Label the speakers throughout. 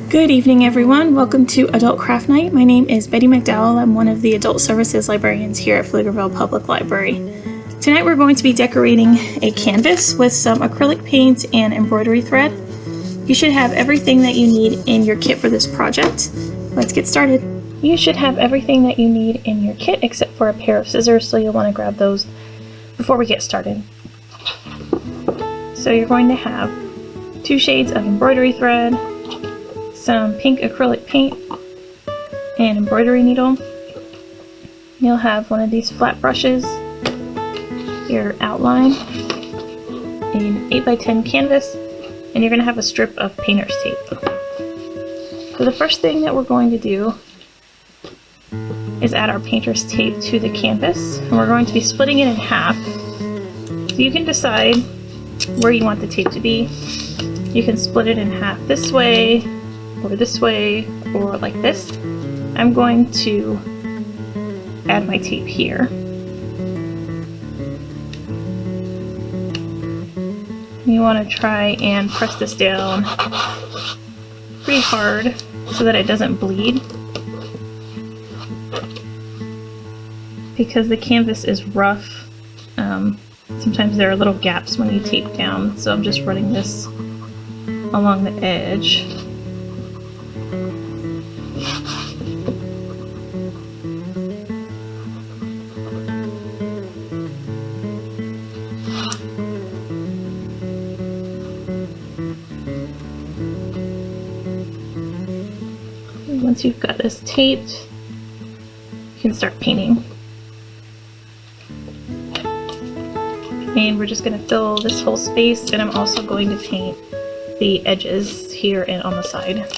Speaker 1: Good evening, everyone. Welcome to Adult Craft Night. My name is Betty McDowell. I'm one of the Adult Services librarians here at Pflugerville Public Library. Tonight we're going to be decorating a canvas with some acrylic paint and embroidery thread. You should have everything that you need in your kit for this project. Let's get started. You should have everything that you need in your kit except for a pair of scissors, so you'll want to grab those before we get started. So you're going to have 2 shades of embroidery thread, some pink acrylic paint, and embroidery needle. You'll have one of these flat brushes, your outline, an 8x10 canvas, and you're going to have a strip of painter's tape. So the first thing that we're going to do is add our painter's tape to the canvas, and we're going to be splitting it in half. So you can decide where you want the tape to be. You can split it in half this way, or this way, or like this. I'm going to add my tape here. You want to try and press this down pretty hard so that it doesn't bleed, because the canvas is rough. Sometimes there are little gaps when you tape down, so I'm just running this along the edge. Once you've got this taped, you can start painting. And we're just going to fill this whole space, and I'm also going to paint the edges here and on the side.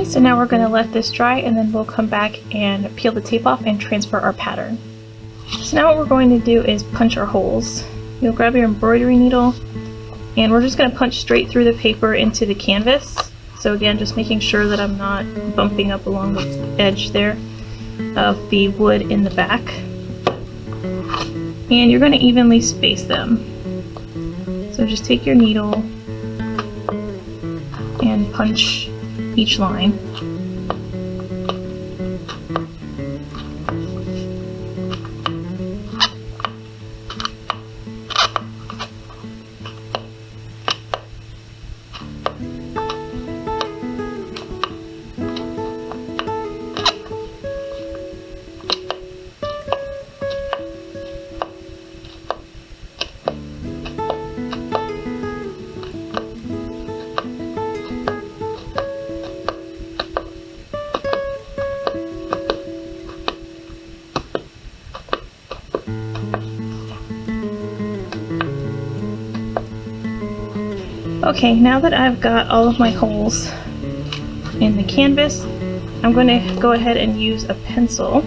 Speaker 1: So now we're going to let this dry, and then we'll come back and peel the tape off and transfer our pattern. So now what we're going to do is punch our holes. You'll grab your embroidery needle, and we're just going to punch straight through the paper into the canvas. So again, just making sure that I'm not bumping up along the edge there of the wood in the back. And you're going to evenly space them. So just take your needle and punch each line. Okay, now that I've got all of my holes in the canvas, I'm going to go ahead and use a pencil.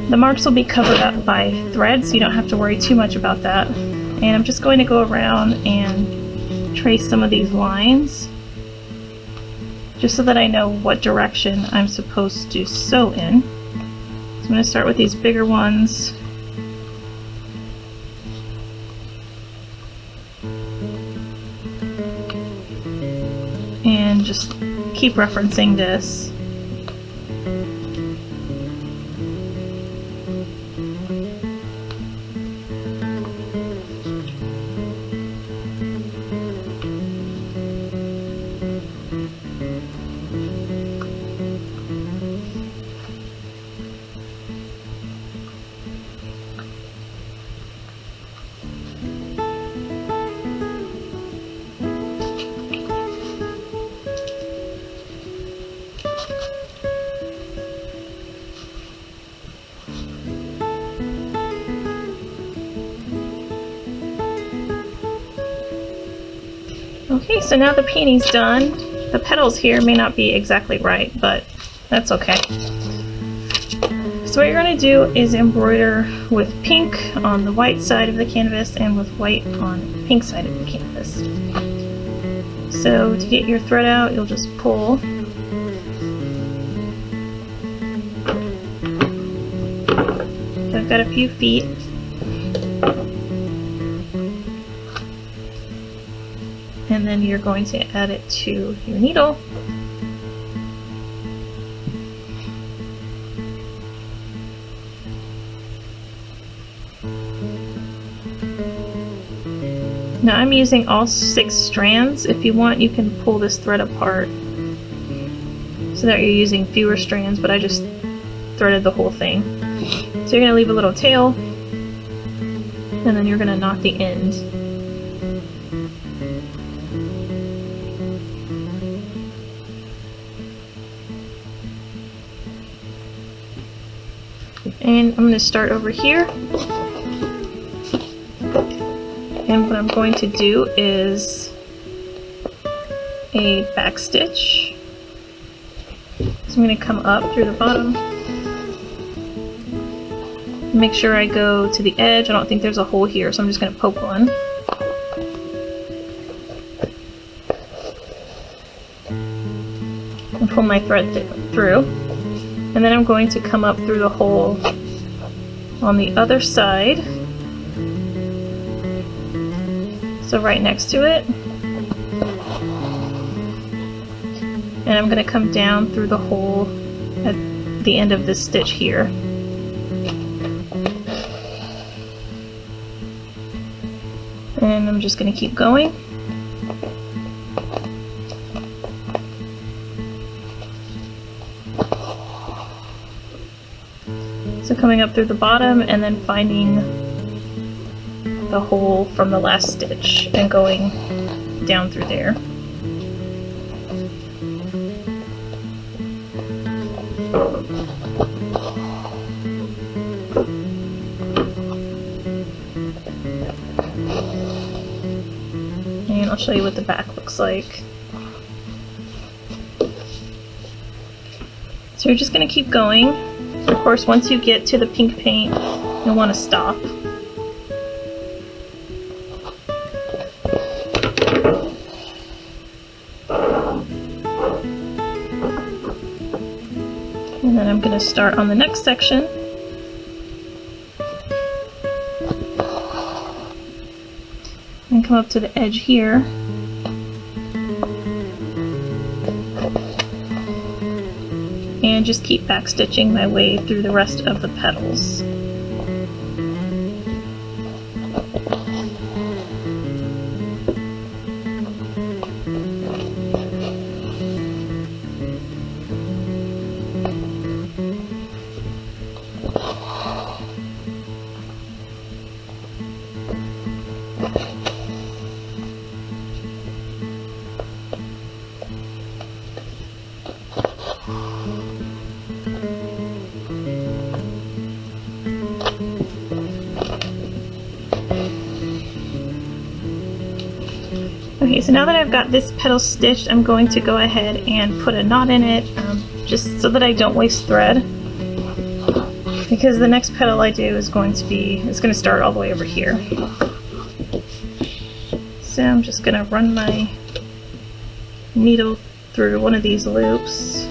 Speaker 1: The marks will be covered up by thread, so you don't have to worry too much about that. And I'm just going to go around and trace some of these lines, just so that I know what direction I'm supposed to sew in. So I'm going to start with these bigger ones. And just keep referencing this. Okay, so now the peony's done. The petals here may not be exactly right, but that's okay. So what you're going to do is embroider with pink on the white side of the canvas and with white on the pink side of the canvas. So to get your thread out, you'll just pull. So I've got a few feet. And then you're going to add it to your needle. Now I'm using all 6 strands. If you want, you can pull this thread apart so that you're using fewer strands, but I just threaded the whole thing. So you're going to leave a little tail, and then you're going to knot the end. And I'm going to start over here. And what I'm going to do is a back stitch. So I'm going to come up through the bottom. Make sure I go to the edge. I don't think there's a hole here, so I'm just going to poke one. And pull my thread through. And then I'm going to come up through the hole on the other side. So right next to it. And I'm going to come down through the hole at the end of this stitch here. And I'm just going to keep going. So coming up through the bottom and then finding the hole from the last stitch and going down through there. And I'll show you what the back looks like. So you're just going to keep going. Of course, once you get to the pink paint, you'll want to stop. And then I'm going to start on the next section. And come up to the edge here. And just keep back stitching my way through the rest of the petals. Okay, so now that I've got this petal stitched, I'm going to go ahead and put a knot in it, just so that I don't waste thread. Because the next petal I do is going to start all the way over here. So I'm just going to run my needle through one of these loops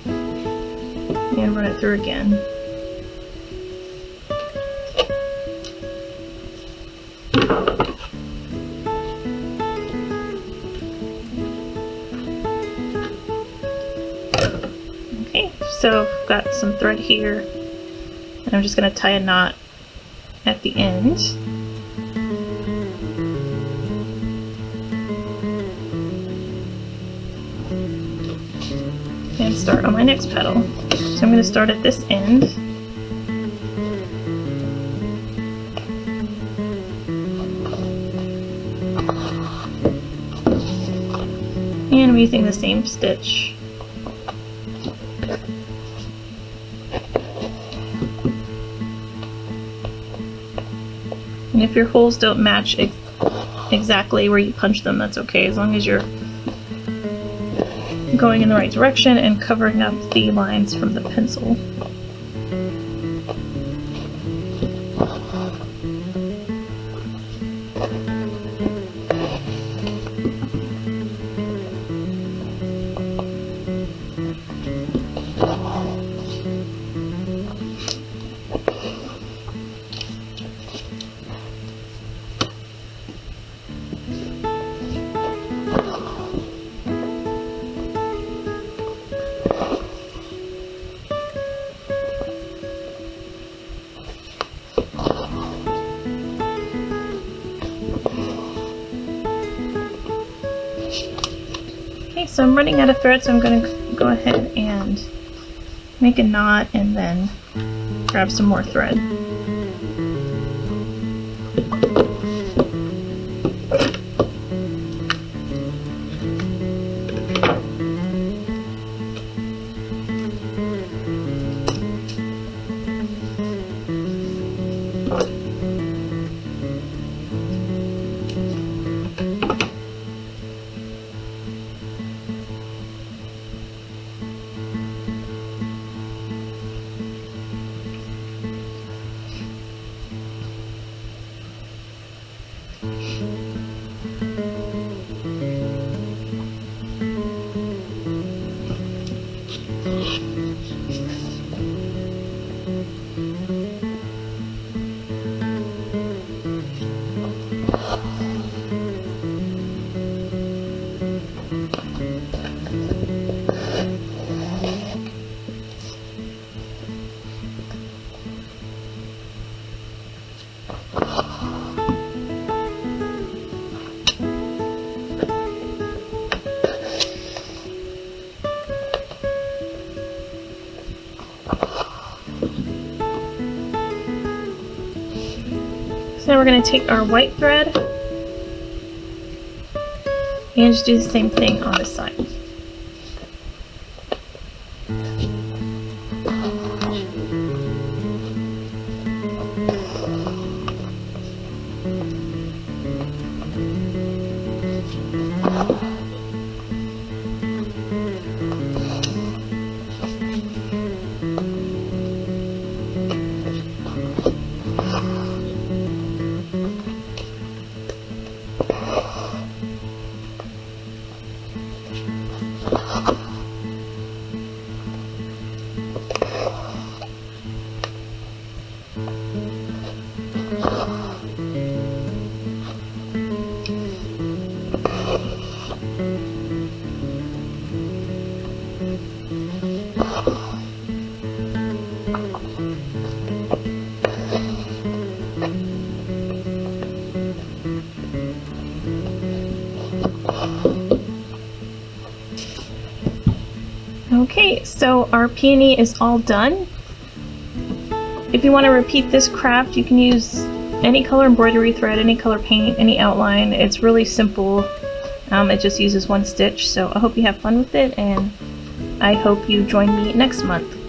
Speaker 1: and run it through again. Okay, so I've got some thread here, and I'm just going to tie a knot at the end. And start on my next petal. So I'm going to start at this end. And I'm using the same stitch. And if your holes don't match exactly where you punch them, that's okay, as long as you're going in the right direction and covering up the lines from the pencil. Okay, so I'm running out of thread, so I'm going to go ahead and make a knot and then grab some more thread. So now we're going to take our white thread and just do the same thing on this side. Okay, so our peony is all done. If you want to repeat this craft, you can use any color embroidery thread, any color paint, any outline. It's really simple. It just uses one stitch, so I hope you have fun with it, and I hope you join me next month.